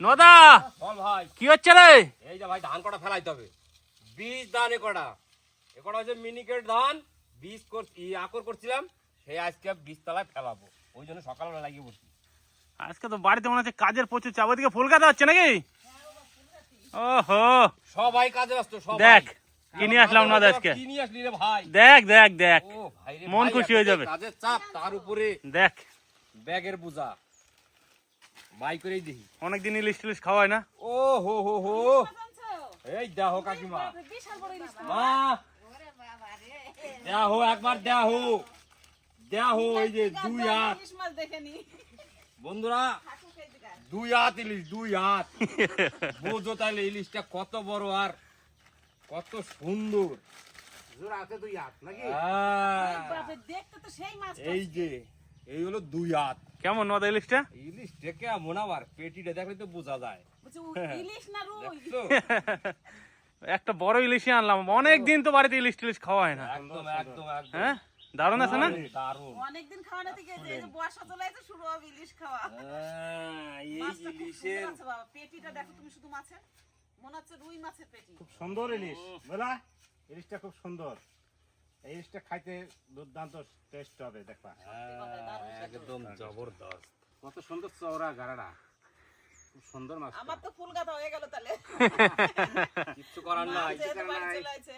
নদা বল ভাই কি হচ্ছে রে? এই যে ভাই ধান কটা ফেলাইতে হবে। বীজ ধান একটা হচ্ছে মিনিকেট ধান। বীজ আকর করছিলাম, সেই আজকে বীজ তলায় ফেলাবো, ওই জন্য সকালবেলা লাগিয়ে বসছি। আজকে তো বাড়িতে মনে হচ্ছে কাজের প্রচুর চাপ, ওদিকে ফুল গাঁথা হচ্ছে নাকি? ওহো সবাই কাজে ব্যস্ত। সব দেখ কি নিয়ে আসলাম নদা আজকে। কি নিয়ে আসলি রে ভাই? দেখ দেখ দেখ, ও ভাই রে, মন ভাই, খুশি হয়ে যাবে। কাজের চাপ, তার উপরে দেখ ব্যাগের বোঝা, বাই করেই দেখি। অনেকদিন ইলিশ টিলিশ খাওয়ায় না। ও হো হো হো, এই দেখো কাকিমা, মা দেখো একবার দেখো এই যে 2 হাত বন্ধুরা, 2 হাত ইলিশ, 2 হাত। বোঝো তাহলে ইলিশটা কত বড় আর কত সুন্দর। আছে 2 হাত নাকি? এই যে এই হলো 2 হাত কেমন নদা ইলিশটা? ইলিশটা কেমন, আবার পেটিটা দেখলে তো বোঝা যায়। দেখছো? একটা বড় ইলিশই আনলাম, অনেকদিন তো বাড়িতে ইলিশ টিলিশ খাওয়া হয় না। একদম একদম একদম হ্যাঁ দারুণ আছে না? দারুণ। অনেকদিন খাওয়া না থেকে এই যে বর্ষা চলে আসছে, শুরু হবে ইলিশ খাওয়া। এই মাছটা খুব ইলিশের সুন্দর আছে বাবা, পেটিটা দেখো তুমি, শুধু মাছের মনে হচ্ছে রুই মাছের পেটি। খুব সুন্দর ইলিশ বুঝলা, ইলিশটা খুব সুন্দর। এই ইলিশটা খাইতে দুর্দান্ত টেস্ট হবে, দেখবা একদম জবরদস্ত। কত সুন্দর চওড়া গাড়াটা, খুব সুন্দর মাছ। আমার তো ফুল গাঁথা হয়ে গেল তাহলে। কিচ্ছু করার নাই, যেহেতু বাড়ি চলে আসছে।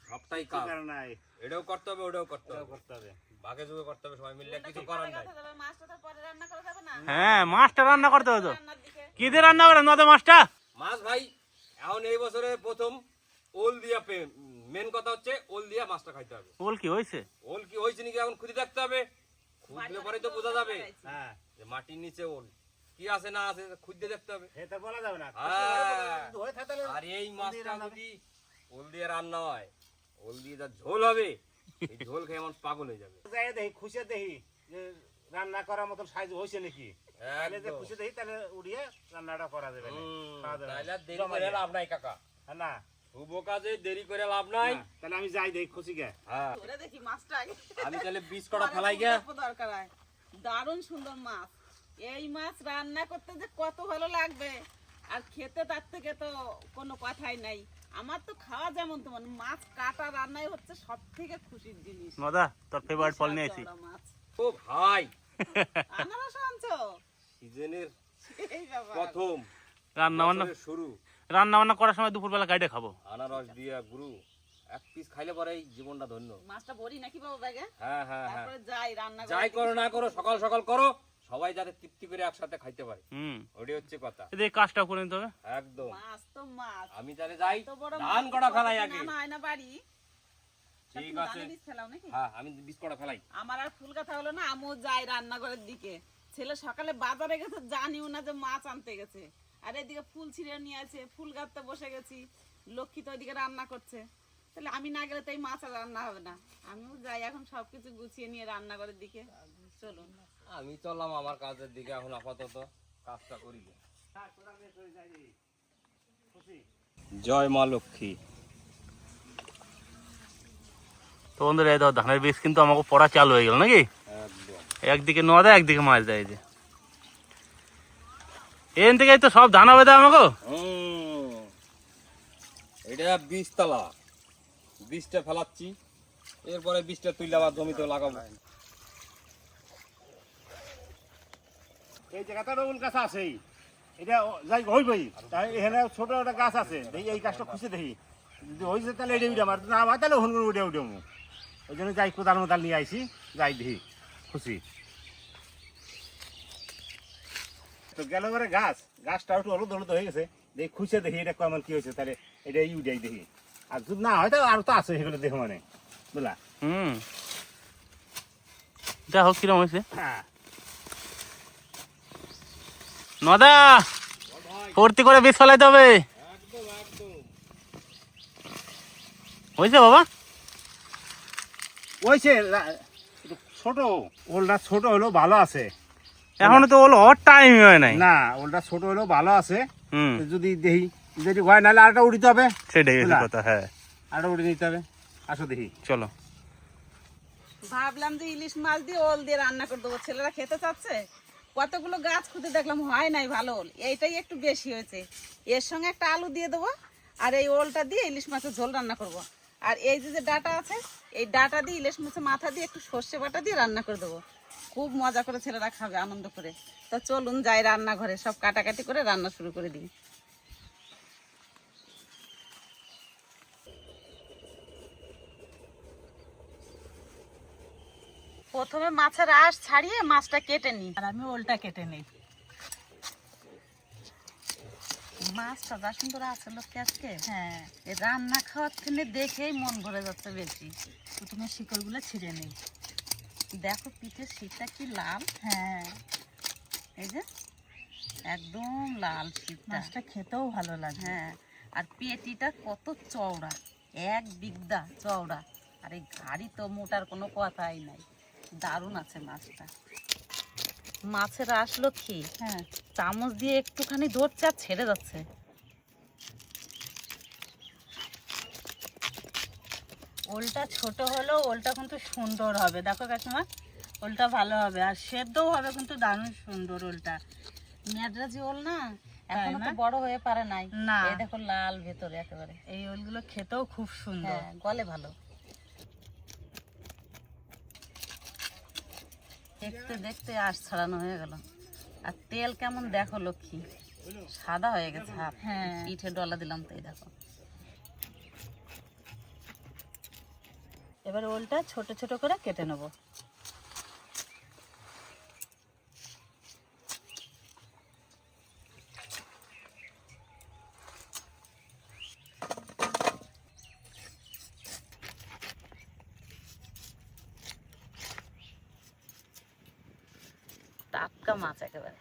সবটাই কাজ। নাই এটাও করতে হবে, ওটাও করতে হবে, করতে হবে। ভাগে যুগে করতে হবে, সবাই মিলে, কিছু ফুলটা করার পরে নাই। গাঁথা যাবে, মাছটা তো পরে রান্না করা যাবে না? হ্যাঁ মাছটা রান্না করতে হতো। রান্নার দিকে কি দিয়ে রান্না করে নদা মাছটা? মাছ ভাই এখন এই বছরে প্রথম ওল দিয়া মেন কথা হচ্ছে ওল দিয়া মাছটা খাইতে হবে। ওল কি হয়েছে? ওল কি হয়েছে নাকি এখন খুঁজে দেখতে হবে, খুঁজলে পরে তো বোঝা যাবে হ্যাঁ, যে মাটির নিচে ওল কি আছে না আছে, খুঁজতে দেখতে হবে। এটা বলা যাবে না। হ্যাঁ। হয়ে থাকে তাহলে আর এই মাছটা যদি ওল দিয়ে রান্না হয়, ওল দিয়ে যা ঝোল হবে, এই ঝোল খেয়ে মানুষ পাগল হয়ে যাবে। যাই দেখি, খুশি দেখি যে রান্না করার মতন সাইজ হয়েছে নাকি। তাহলে যে একদম। খুশি দেখি, তাহলে উড়িয়ে রান্নাটা করা যাবে না। খাওয়া যাবে না। তাহলে আর দেরি করে লাভ নাই কাকা, হ্যাঁ, না শুভ কাজে দেরি করে লাভ নাই। না, তাহলে আমি যাই দেখি খুশি গে। হ্যাঁ, ধরে দেখি মাছটা আগে। আমি তাহলে 20 কটা ফেলাই গে। ফুল দরকার হয়। দারুণ সুন্দর মাছ। এই মাছ রান্না করতে যে কত ভালো লাগবে, আর খেতে তার থেকে তো কোনো কথাই নাই। আমার তো খাওয়া যেমন তেমন, মাছ কাটা রান্নাই হচ্ছে সব থেকে খুশির জিনিস। নদা তোর ফেভারিট ফল নিয়ে আসি। চওড়া মাছ। ও ভাই, আনারস আনছো? সিজনের এই বাবা। প্রথম রান্না বান্না বছরের শুরু, রান্না বান্না করার সময় দুপুরবেলা গাইডে খাবো। আনারস দিয়ে গুরু এক পিস খাইলে পরে জীবনটা ধন্য। মাছটা ভরি নাকি বাবা ব্যাগে? হ্যাঁ হ্যাঁ হ্যাঁ, তারপরে যাই রান্না যাই করো না করো, সকাল সকাল করো, সবাই যাতে তৃপ্তি করে একসাথে খাইতে পারে, হুম ওটাই হচ্ছে কথা। এই কাজটা করে নিতে হবে। একদম। মাছ তো মাছ। আমি তাহলে যাই, এত বড় ধান মাছ কটা তো ফেলাই কতদিন আগে। আনা হয় না বাড়ি। ঠিক তুমি আছে। ধানের বীজ ফেলাও নাকি? হ্যাঁ, আমি 20 কটা ফেলাই। আমার আর ফুল গাথা হলো না, আমিও যাই রান্নাঘরের দিকে। ছেলে সকালে বাজারে গেছে, জানিও না যে মাছ আনতে গেছে, আর এদিকে ফুল ছিঁড়ে নিয়ে আছে, ফুল গাঁথতে বসে গেছি, লক্ষ্মী তো ওইদিকে রান্না করছে। তাহলে আমি না গেলে তো এই মাছ আর রান্না হবে না। আমিও যাই এখন সবকিছু গুছিয়ে নিয়ে রান্নাঘরের দিকে। চলুন আমি চললাম আমার কাজের দিকে, এখন আপাতত কাজটা করি। জয় মা লক্ষ্মী। তো বন্ধুরা এই দাও, ধানের বীজ কিন্তু আমাকে পড়া চালু হয়ে গেল নাকি? একদম। একদিকে নদা একদিকে মাছ দেয়। এই যে এখান থেকেই তো সব ধান হবে আমাকে। এটা 20 তলা, 20টা ফেলাচ্ছি, এরপরে 20টা তুলে আবার জমিতে লাগাবো। এই জায়গাটা রঙুন গাছ আছেই, এটা যাই হইবই। তাই এখানে ছোট একটা গাছ আছে, দেখি এই গাছটা খুশি দেখি, যদি হয়েছে তাহলে এটা উঠে আমার, না হয় তাহলে হন উঠে উঠে ওই জন্য যাই কোদাল মোদাল নিয়ে আইসি, যাই দেখি খুশি। তো গেল পরে গাছটা একটু হলুদ হলুদ হয়ে গেছে, দেখি খুশি দেখি এটা কেমন কি হয়েছে, তাহলে এটা উঠাই দেখি। আর যদি না হয় তাহলে আরো তো আছে সেগুলো দেখো, মানে বুঝলা। দেখো কিরম হয়েছে। হ্যাঁ, নদা ভর্তি করে বীজ ফেলাইতে হবে। একদম একদম। হয়েছে বাবা? হয়েছে। ছোট ওলটা ছোট হলেও ভালো আছে, এখনো তো ওল হওয়ার টাইম হয় নাই। না ওলটা ছোট হলেও ভালো আছে। হুম যদি দেখি যদি হয়, নাহলে আরেকটা উঠিতে হবে, সেটাই হচ্ছে বুঝলা? কথা। হ্যাঁ আরেকটা উঠে নিতে হবে। আসো দেখি। চলো। ভাবলাম যে ইলিশ মাছ দিয়ে ওল দিয়ে রান্না করে দেবো, ছেলেরা খেতে চাচ্ছে। কতগুলো গাছ খুঁজে দেখলাম হয় নাই ভালো ওল, এইটাই একটু বেশি হয়েছে। এর সঙ্গে একটা আলু দিয়ে দেবো, আর এই ওলটা দিয়ে ইলিশ মাছের ঝোল রান্না করব। আর এই যে যে ডাটা আছে, এই ডাটা দিয়ে ইলিশ মাছের মাথা দিয়ে একটু সর্ষে বাটা দিয়ে রান্না করে দেবো। খুব মজা করে ছেলেরা খাবে আনন্দ করে। তো চলুন যাই রান্নাঘরে, সব কাটাকাটি করে রান্না শুরু করে দিই। প্রথমে মাছের আঁশ ছাড়িয়ে মাছটা কেটে নিই, আর আমি ওলটা কেটে নিই। মাছটা যা সুন্দর আছে লোককে আজকে, হ্যাঁ এই রান্না খাওয়ার থেকে দেখেই মন ভরে যাচ্ছে বেশি। প্রথমে শিকড়গুলো ছিঁড়ে নিই। দেখো পিঠের শীতটা কি লাল, হ্যাঁ এই যে একদম লাল শীতটা। মাছটা খেতেও ভালো লাগে, হ্যাঁ। আর পেটিটা কত চওড়া, 1 বিঘা চওড়া। আর এই ঘাড়ি তো মোটার কোনো কথাই নাই, দারুণ আছে মাছটা। মাছের আসলো কি, হ্যাঁ চামচ দিয়ে একটুখানি ধরছে আর ছেড়ে যাচ্ছে। ওলটা ছোট হলেও ওলটা কিন্তু সুন্দর হবে, দেখো কাকিমা ওলটা ভালো হবে, আর সেদ্ধও হবে কিন্তু দারুণ সুন্দর ওলটা। মেয়াদরাজি ওল না, এখন তো বড় হয়ে পারে নাই না, এই দেখো লাল ভেতরে একেবারে। এই ওলগুলো খেতেও খুব সুন্দর, গলে ভালো। দেখতে দেখতে আঁশ ছাড়ানো হয়ে গেল। আর তেল কেমন দেখো লক্ষ্মী, সাদা হয়ে গেছে হাত। হ্যাঁ পিঠে ডলা দিলাম তো, এই দেখো। এবার ওলটা ছোট ছোট করে কেটে নেব। টাটকা মাছ একেবারে।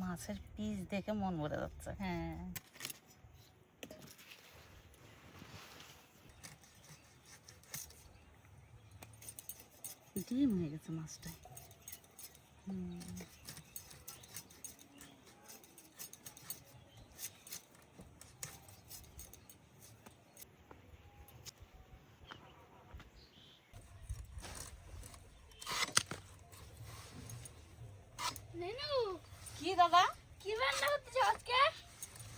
মাছের পিস দেখে মন ভরে যাচ্ছে, হ্যাঁ। ডিম হয়ে গেছে মাছটা। কি দাদা, কি রান্না করতেছ আজকে?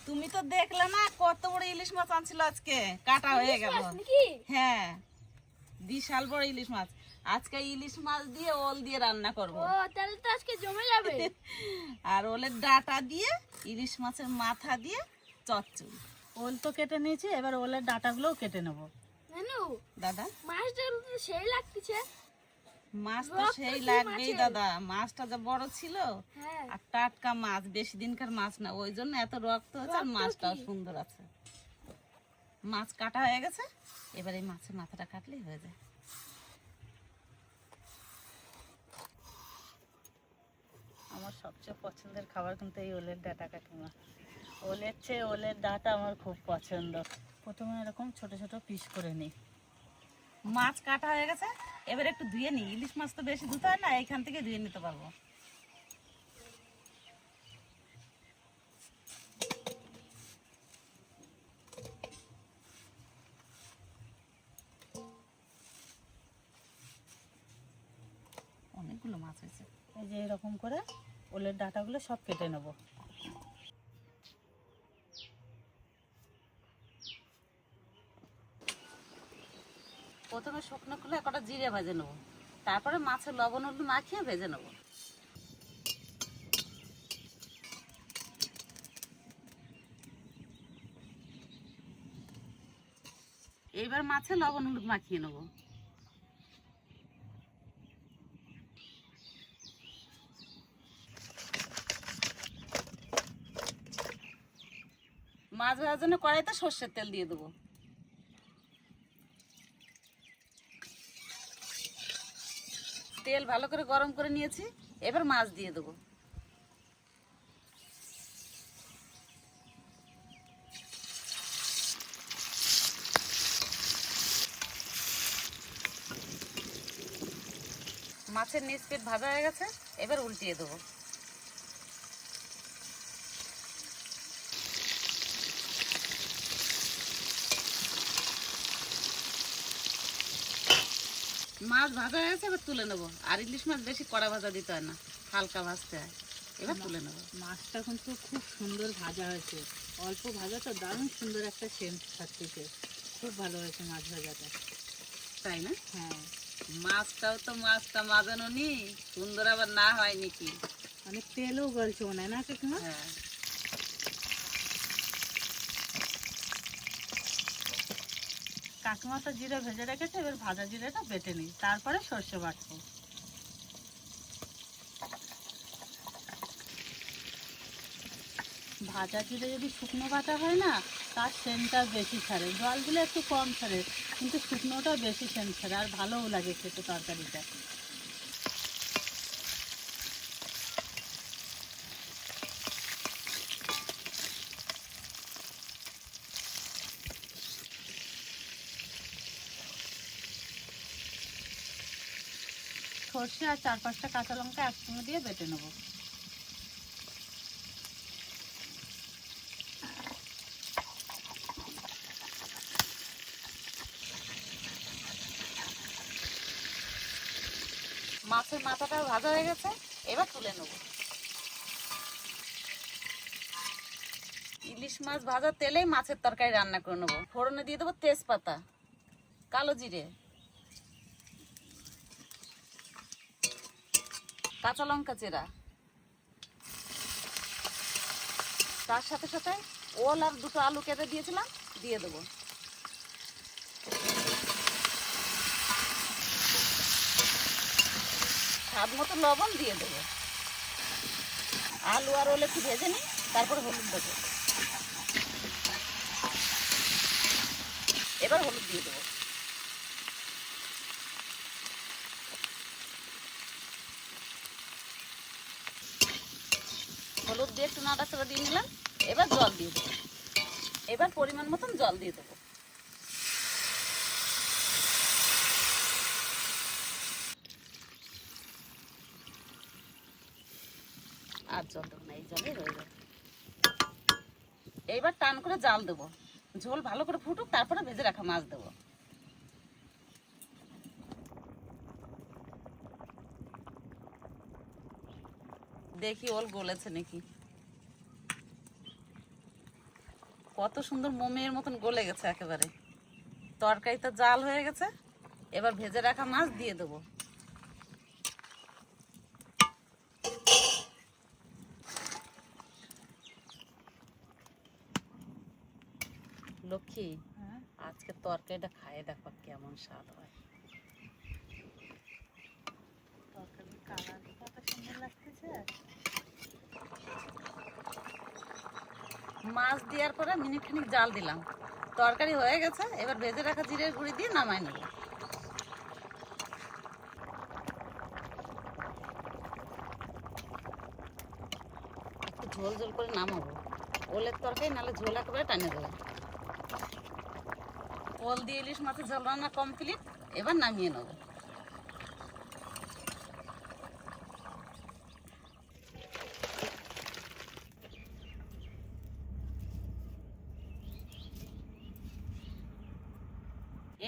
তুমি তো দেখলে না কত বড় ইলিশ মাছ আনছিল আজকে, কাটা হয়ে গেল। নাকি? হ্যাঁ বিশাল বড় ইলিশ মাছ। আজকে ইলিশ মাছ দিয়ে ওল দিয়ে রান্না করব। ও তাহলে তো আজকে জমে যাবে। আর ওলের ডাটা দিয়ে ইলিশ মাছের মাথা দিয়ে চচ্চড়ি। ওল তো কেটে নিয়েছি, এবার ওলের ডাটাগুলোও কেটে নেব। নানু দাদা মাছটা তো সেই লাগতেছে। মাছ তো রক্ত সেই কি লাগবেই মাছের? দাদা, মাছটা যা বড় ছিল হ্যাঁ আর টাটকা মাছ, বেশি দিনকার মাছ না, ওই জন্য এত রক্ত হচ্ছে। আর রক্ত মাছটাও কি? সুন্দর আছে। মাছ কাটা হয়ে গেছে, এবার এই মাছের মাথাটা কাটলেই হয়ে যায়। আমার সবচেয়ে পছন্দের খাবার কিন্তু এই ওলের ডাটা কাকিমা। ওলের চেয়ে ওলের ডাটা আমার খুব পছন্দ। প্রথমে এরকম ছোট ছোট পিস করে নিই। মাছ কাটা হয়ে গেছে, এবার একটু ধুয়ে নিই। ইলিশ মাছ তো বেশি ধুতে হয় না, এইখান থেকে ধুয়ে নিতে পারবো। অনেকগুলো মাছ হয়েছে। এই যে এরকম করে ওলের ডাটাগুলো সব কেটে নেব। প্রথমে শুকনো করে কটা জিরে ভেজে নেবো, তারপরে মাছের লবণ হলুদ মাখিয়ে ভেজে নেবো। এইবার মাছে লবণ হলুদ মাখিয়ে নেবো। মাছ ভাজার জন্য কড়াইতে সর্ষের তেল দিয়ে দেবো। তেল ভালো করে গরম করে নিয়েছি, এবার মাছ দিয়ে দেবো। মাছের নিচ পিঠ ভাজা হয়ে গেছে, এবার উল্টিয়ে দেবো। মাছ ভাজা হয়ে গেছে, এবার তুলে নেবো। আর ইলিশ মাছ বেশি কড়া ভাজা দিতে হয় না, হালকা ভাজতে হয়। এবার তুলে নেবো। মাছটা কিন্তু খুব সুন্দর ভাজা হয়েছে, অল্প ভাজা তো দারুণ সুন্দর একটা সেন্ট থাকতেছে, খুব ভালো হয়েছে মাছ ভাজাটা। তাই না? হ্যাঁ, মাছটাও তো মাছটা মাজানো নি, সুন্দর আবার না হয় নাকি? অনেক তেলও গলছে মনে হয় না কাকিমা? হ্যাঁ। কাকিমা তো জিরে ভেজে রেখেছে, এবার ভাজা জিরেটা বেটে নিই, তারপরে সর্ষে বাটবো। ভাজা জিরে যদি শুকনো বাটা হয় না, তার সেন্টটা বেশি ছাড়ে, জল দিলে একটু কম ছাড়ে, কিন্তু শুকনোটা বেশি সেন্ট ছাড়ে, আর ভালোও লাগে খেতে তরকারিটা। সর্ষে আর 4-5টা কাঁচা লঙ্কা একসঙ্গে দিয়ে বেটে নেবো। মাছের মাথাটা ভাজা হয়ে গেছে, এবার তুলে নেবো। ইলিশ মাছ ভাজার তেলেই মাছের তরকারি রান্না করে নেবো। ফোড়নে দিয়ে দেবো তেজপাতা, কালো জিরে, কাঁচা লঙ্কা চেরা, তার সাথে সাথে ওল আর 2টো আলু কেটে দিয়েছিলাম, দিয়ে দেবো। স্বাদ মতো লবণ দিয়ে দেবো। আলু আর ওল একটু ভেজে নিই, তারপরে হলুদ দেবো। এবার হলুদ দিয়ে দেবো। হলুদ দিয়ে একটু নাড়াচাড়া দিয়ে নিলাম, এবার জল দিয়ে দেবো। এবার পরিমাণ মতন জল দিয়ে দেবো। আর জল দেবো না, এই জলে রয়ে যাবে। এইবার টান করে জাল দেবো, ঝোল ভালো করে ফুটুক, তারপরে ভেজে রাখা মাছ দেবো। দেখি ওল গলেছে নাকি। কত সুন্দর মোমের মতন গলে গেছে একেবারে। তরকারিটা জাল হয়ে গেছে, এবার ভেজে রাখা মাছ দিয়ে দেবো। লক্ষ্মী, আজকে তরকারিটা খাইয়ে দেখো কেমন স্বাদ হয়। তরকারির কালার কত সুন্দর লাগতেছে। মাছ দেওয়ার পরে মিনিট খানিক জাল দিলাম, তরকারি হয়ে গেছে। এবার ভেজে রাখা জিরের গুঁড়ি দিয়ে নামাই নেব। একটু ঝোল ঝোল করে নামাবো। ওলের তরকারি নাহলে ঝোল একেবারে টানে দেবে। ওল দিয়ে ইলিশ মাছের ঝোল রান্না কমপ্লিট, এবার নামিয়ে নেব।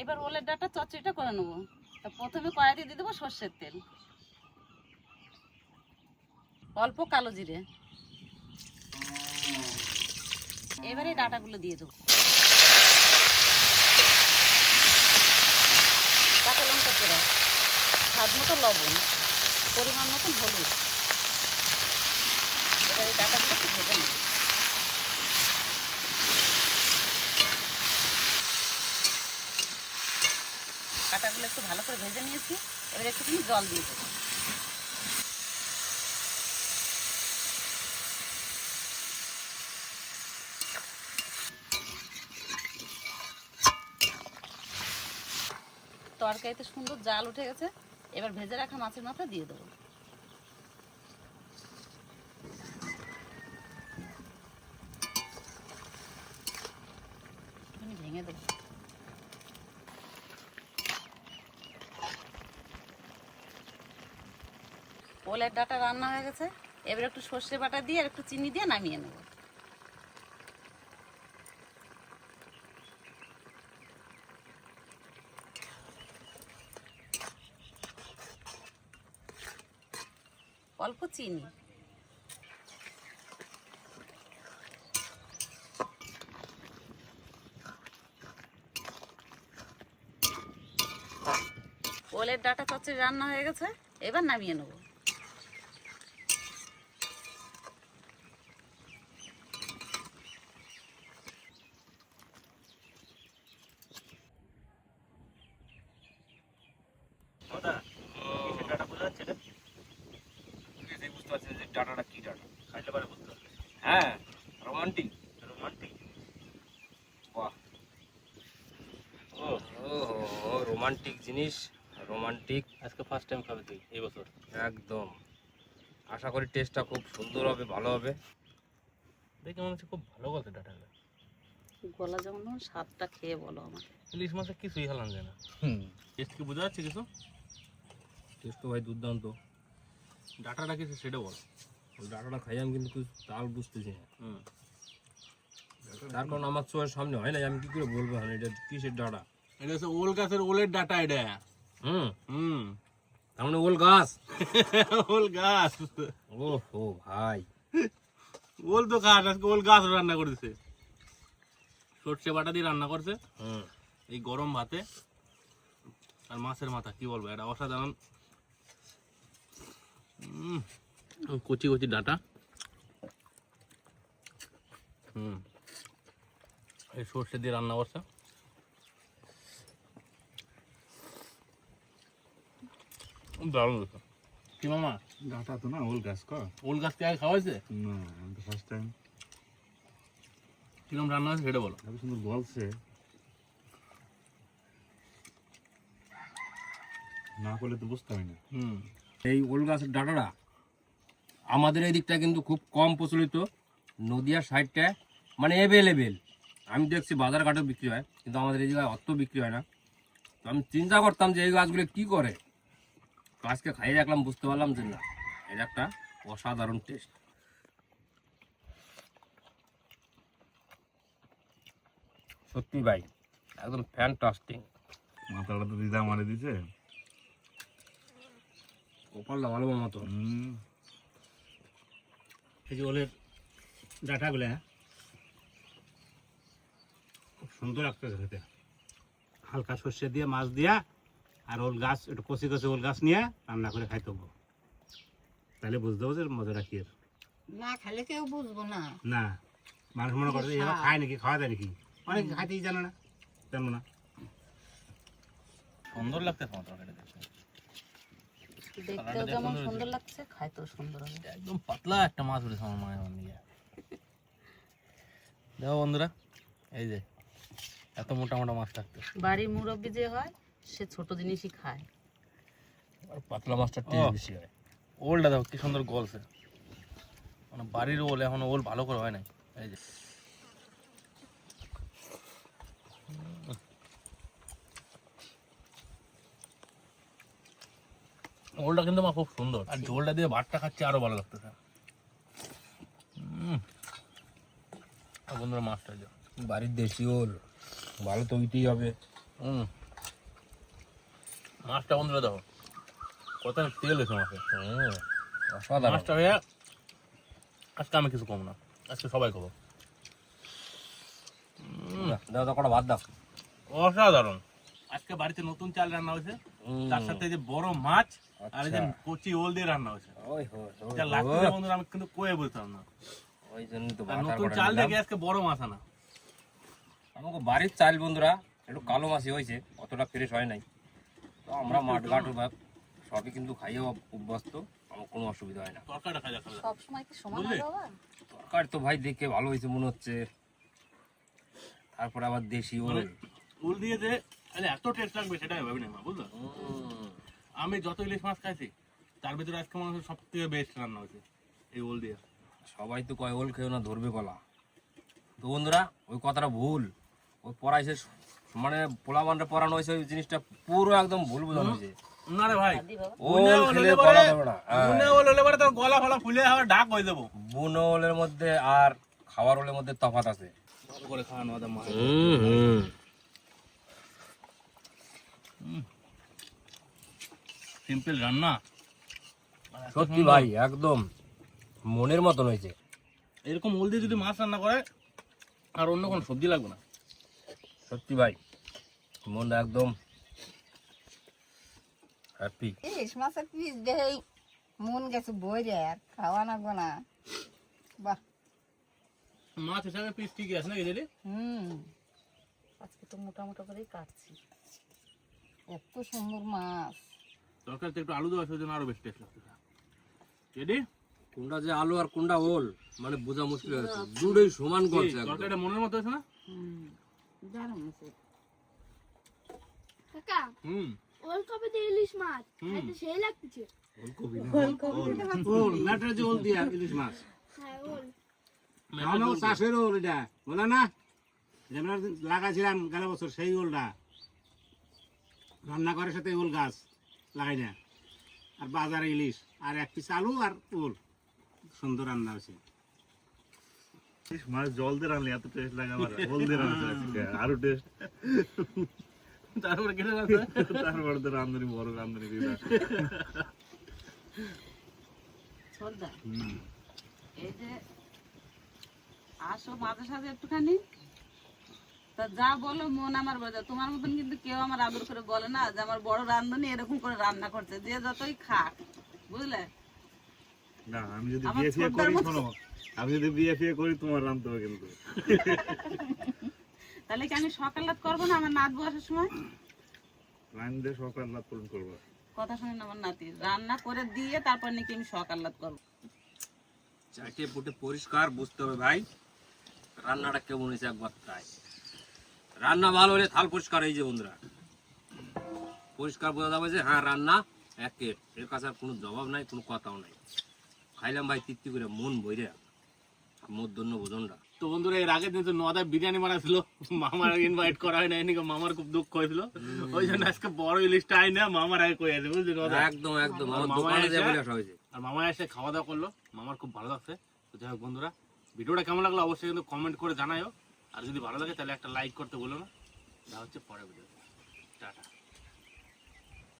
এবার ওলের ডাটা চচ্চড়িটা করে নেবো। তা প্রথমে কড়াইতে দিয়ে দেবো সর্ষের তেল, অল্প কালো জিরে, এবারে ডাটাগুলো দিয়ে দেবো। কাঁচা লঙ্কা চেরা, স্বাদ মতো লবণ, পরিমাণ মতন হলুদ। এবার এই ডাটাগুলো একটু ভেজে নেব। কাঁটাগুলো একটু ভালো করে ভেজে নিয়েছি, এবার একটুখানি জল দিয়ে দেবো। তরকারিতে সুন্দর জাল উঠে গেছে, এবার ভেজে রাখা মাছের মাথা দিয়ে দেবো। ভেঙে দেবো। ওলের ডাটা রান্না হয়ে গেছে, এবার একটু সর্ষে বাটা দিয়ে আর একটু চিনি দিয়ে নামিয়ে নেব। অল্প চিনি, ওলের ডাটা চচ্চড়ি রান্না হয়ে গেছে, এবার নামিয়ে নেব। বুঝতে পারছি যে ডাটাটা কি ডাটা, খাইলে পারে বুঝতে পারছি। হ্যাঁ, রোমান্টিক রোমান্টিক, বাহ, ও রোমান্টিক জিনিস, রোমান্টিক। আজকে ফার্স্ট টাইম খাবে তুই এই বছর? একদম, আশা করি টেস্টটা খুব সুন্দর হবে, ভালো হবে। দেখে মনে হচ্ছে খুব ভালো গল্প ডাটাগুলো। গলা যেমন স্বাদটা খেয়ে বলো আমাকে। ইলিশ মাছে কিছুই হালান যায় না। টেস্ট কি বোঝা যাচ্ছে কিছু? টেস্ট তো ভাই দুর্দান্ত। ডাটাটা কিছু সেটা বল। ওই ডাটাটা খাই আমি কিন্তু কিছু তাল বুঝতেছি না। হুম, তার কারণ আমার চোখের সামনে হয় না, আমি কি করে বলবো হ্যাঁ এটা কিসের ডাটা। এটা হচ্ছে ওল গাছের ওলের ডাটা এটা। হুম, হুম, তার মানে ওল গাছ। ওল গাছ। ও ও ভাই, ওল তো গাছ, আজকে ওল গাছ রান্না করেছে, সর্ষে বাটা দিয়ে রান্না করছে হুম, এই গরম ভাতে। আর মাছের মাথা কি বলবো, এটা অসাধারণ। কচি কচি ডাটা। এই সর্ষে দিয়ে রান্না করছে, দারুণ হয়েছে। কি মামা, ডাটা তো না ওল গাছ কর ওল গাছ থেকে খাওয়াইছে? না, আমি তো ফার্স্ট টাইম। কিরকম রান্না হয়েছে সেটা বলো। এত সুন্দর বলছে, না করলে তো বুঝতে হয় না। এই ওল গাছের ডাটাটা আমাদের এই দিকটা কিন্তু খুব কম প্রচলিত, নদিয়ার সাইডটায় মানে অ্যাভেলেবেল। আমি দেখছি বাজার ঘাটে বিক্রি হয়, কিন্তু আমাদের এই জায়গায় অত বিক্রি হয় না। তো আমি চিন্তা করতাম যে এই গাছগুলো কি করে, তো আজকে খাইয়ে রাখলাম, বুঝতে পারলাম যে না, এর একটা অসাধারণ টেস্ট। সত্যি ভাই, একদম ফ্যান্টাস্টিক। মাথাটা তো দিদা মারে দিছে। কপালটা ভালো মতো। এই যে ওলের ডাটাগুলো খুব সুন্দর লাগতেছে খেতে। হালকা সর্ষে দিয়ে মাছ দিয়া আর ওল গাছ একটু কচি কচি ওল গাছ নিয়ে রান্না করে খাইতে হবো, তাহলে বুঝতে হবে যে মজাটা কি। না খেলে কেউ বুঝবো না। না, মানুষ মনে করে এরা খায় নাকি, খাওয়া যায় নাকি, অনেকে খাইতেই জানে না, জানো না। সুন্দর লাগতে তোমার দেখতেও যেমন সুন্দর লাগছে, খাইতেও সুন্দর হবে। একদম পাতলা একটা মাছ উঠেছে আমার মায়ের মন দিয়ে। দেখো বন্ধুরা, এই যে এত মোটা মোটা মাছ থাকতো। বাড়ির মুরব্বি যে হয় সে ছোট জিনিসই খায়। আর পাতলা মাছটা টেস্ট বেশি হয়। ওলটা দেখো কি সুন্দর গলছে, মানে বাড়ির ওল, এখন ওল ভালো করে হয় নাই। এই যে ওলটা কিন্তু আমার খুব সুন্দর, আর ঝোলটা দিয়ে ভাতটা খাচ্ছে আরো ভালো লাগতেছে। আর বন্ধুরা মাছটা যে বাড়ির দেশি ওল, ভালো তো হইতেই হবে। মাছটা বন্ধুরা দেখো কত তেল হয়েছে মাছে। অসাধারণ। মাছটা হয়ে আজকে আমি কিছু কম না, আজকে সবাই খাবো। দাও দাও কটা ভাত দাও। অসাধারণ। আজকে বাড়িতে নতুন চাল রান্না হয়েছে, তার সাথে এই যে বড় মাছ আর এই যে কচি ওল দিয়ে রান্না হয়েছে। ওই হো যা লাগছে বন্ধুরা আমি কিন্তু কয়ে বলতাম না। ওই জন্য তো আর ভাত নতুন আর চাল কটা দেখে নিলাম। আজকে বড় মাছ আনা। আমাকে বাড়ির চাল বন্ধুরা একটু কালো মাছই হয়েছে, অতটা ফ্রেশ হয় নাই। তো আমরা মাঠ ঘাট সবই কিন্তু খাইয়ে অভ্যস্ত, আমার কোনো অসুবিধা হয় না। তরকারিটা খাই দেখা সব সময় কি সমান বুঝলি? হবে বাবা? তরকারি তো ভাই দেখে ভালো হয়েছে মনে হচ্ছে, তারপরে আবার দেশি ওল। ওল দিয়ে যে এত টেস্ট লাগবে সেটা আমি ভাবি না মা, বুঝলো? আমি যত ইলিশ মাছ খাইছি তার ভিতরে আজকে মনে হচ্ছে সব থেকে বেস্ট রান্না হয়েছে এই ওল দিয়ে। সবাই তো কয় ওল খেয়েও না ধরবে গলা, তো বন্ধুরা ওই কথাটা ভুল। ওই পড়াইছে মানে পোলাবানটা পড়ানো হয়েছে, ওই জিনিসটা পুরো একদম ভুল বোঝানো হয়েছে। না রে ভাই ওল খেলে গলা দেবে না। মনে হলে পরে তোর গলা ফলা ফুলে আবার ডাক হয়ে যাবো। বুনো ওলের মধ্যে আর খাওয়ার ওলের মধ্যে তফাৎ আছে। ভালো করে খাওয়ানো আমাদের মা। সিম্পল রান্না সত্যি ভাই একদম মনের মতন হয়েছে। এরকম ওল দিয়ে যদি মাছ রান্না করে আর অন্য কোনো সবজি লাগবে না। সত্যি ভাই মনটা একদম হ্যাপি। ইলিশ মাছের পিস দেই মন গেছে বইরে আর খাওয়া না গোনা। বাহ মাছ হিসাবে পিস ঠিকই আছে নাকি দিদি? আজকে তো মোটা মোটা করেই কাটছি। এত সুন্দর মাছ। তরকারিতে একটু আলু দেওয়া সেজন্য আরো বেশি টেস্ট লাগছে। দিদি কোনটা যে আলু আর কোনটা ওল মানে বোঝা মুশকিল হয়েছে, দুটোই সমান করছে একদম। তরকারিটা মনের মতো হয়েছে না? দারুণ আছে। কাকা হুম ওল কবে দিয়ে ইলিশ মাছ খাইতে সেই লাগতেছে। ওল নাটরে যে ওল দিয়া ইলিশ মাছ হ্যাঁ ওল আমার চাষের ওল এটা বলে না যেমন লাগাইছিলাম গেল বছর সেই ওলটা রান্না করার সাথে ওল গাছ লাগাই না আর বাজারে ইলিশ আর এক পিস আলু আর ওল সুন্দর রান্না হয়েছে। মাছ জল দিয়ে রান্না এত টেস্ট লাগে আমার, ওল দিয়ে রান্না আরো টেস্ট। তারপরে কেটে যাচ্ছে। তারপরে তো রান্ধনি বড় রান্ধনি দিদা। সর্দার এই যে আসো মাঝে সাথে একটুখানি তা যা বলো মন আমার বোঝা। তোমার মতন কিন্তু কেউ আমার আদর করে বলে না যে আমার বড় রান্ধনি এরকম করে রান্না করছে, যে যতই খাক, বুঝলে? না আমি যদি আমার বিয়ে ফিয়ে ছোটদার করি, মতো- শোনো আমি যদি বিয়ে ফিয়ে করি তোমার রান্ধতে হবে কিন্তু। তাহলে কি আমি সকাল রাত করবো না আমার নাত বসার সময়? রান্ধে সকাল রাত পূরণ করবো। কথা শুনে না আমার নাতি রান্না করে দিয়ে তারপর নাকি আমি সকাল রাত করবো। চাটে পুটে পরিষ্কার বুঝতে হবে ভাই রান্নাটা কেমন হয়েছে একবার তাই। রান্না ভালো হলে থাল পরিষ্কার এই যে বন্ধুরা পরিষ্কার বোঝা যাবে যে হ্যাঁ রান্না একের, এর কাছে আর কোনো জবাব নাই, কোনো কথাও নাই। খাইলাম ভাই তৃপ্তি করে মন বইরে মোর ধন্য ভোজনটা। তো বন্ধুরা এর আগের দিন তো নদায় বিরিয়ানি মারাছিল, মামার ইনভাইট করা হয় নাই, নাকি মামার খুব দুঃখ হয়েছিল, ওই জন্য আজকে বড় ইলিশটা আই না মামার আগে কয়ে আছে বুঝলি নদা। একদম একদম আমার মামা দোকানে এসে- যে বলে আসা হয়েছে। আর মামা এসে খাওয়া দাওয়া করলো, মামার খুব ভালো লাগছে। তো যাই হোক বন্ধুরা ভিডিওটা কেমন লাগলো অবশ্যই কিন্তু কমেন্ট করে জানাইও, আর যদি ভালো লাগে তাহলে একটা লাইক করতে বলো না। যা হচ্ছে পরে ভিডিও, টাটা।